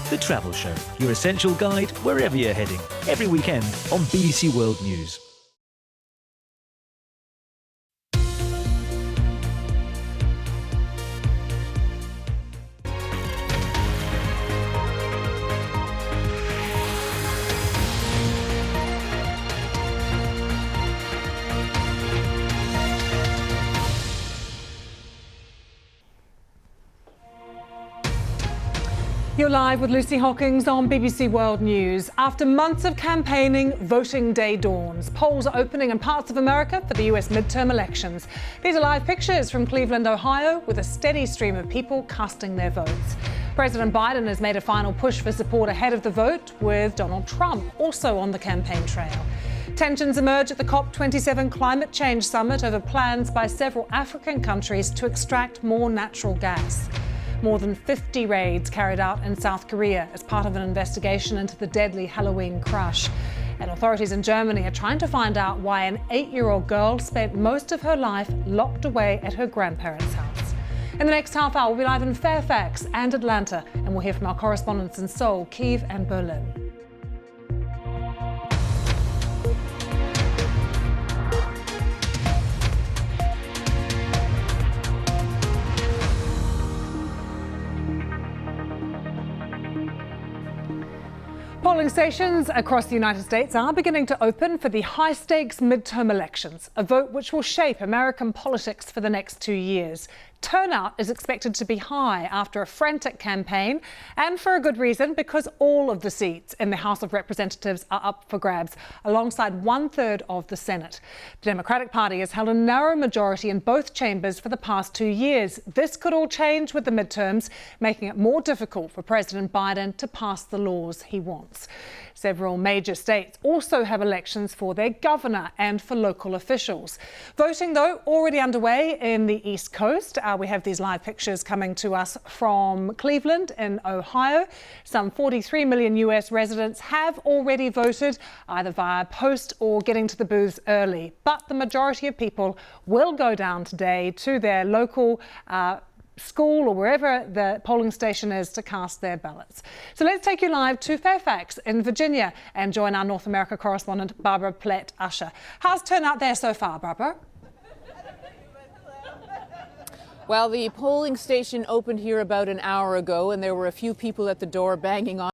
The Travel Show, your essential guide wherever you're heading, every weekend on BBC World News. You're live with Lucy Hockings on BBC World News. After months of campaigning, voting day dawns. Polls are opening in parts of America for the US midterm elections. These are live pictures from Cleveland, Ohio, with a steady stream of people casting their votes. President Biden has made a final push for support ahead of the vote, with Donald Trump also on the campaign trail. Tensions emerge at the COP27 climate change summit over plans by several African countries to extract more natural gas. More than 50 raids carried out in South Korea as part of an investigation into the deadly Halloween crush. And authorities in Germany are trying to find out why an 8-year-old girl spent most of her life locked away at her grandparents' house. In the next half hour, we'll be live in Fairfax and Atlanta, and we'll hear from our correspondents in Seoul, Kyiv and Berlin. Polling stations across the United States are beginning to open for the high-stakes midterm elections, a vote which will shape American politics for the next 2 years. Turnout is expected to be high after a frantic campaign, and for a good reason, because all of the seats in the House of Representatives are up for grabs, alongside 1/3 of the Senate. The Democratic Party has held a narrow majority in both chambers for the past 2 years. This could all change with the midterms, making it more difficult for President Biden to pass the laws he wants. Several major states also have elections for their governor and for local officials. Voting, though, already underway in the East Coast. We have these live pictures coming to us from Cleveland in Ohio. Some 43 million US residents have already voted, either via post or getting to the booths early. But the majority of people will go down today to their local school or wherever the polling station is to cast their ballots. So let's take you live to Fairfax in Virginia and join our North America correspondent Barbara Plett-Usher. How's turnout there so far, Barbara? Well, the polling station opened here about an hour ago, and there were a few people at the door banging on.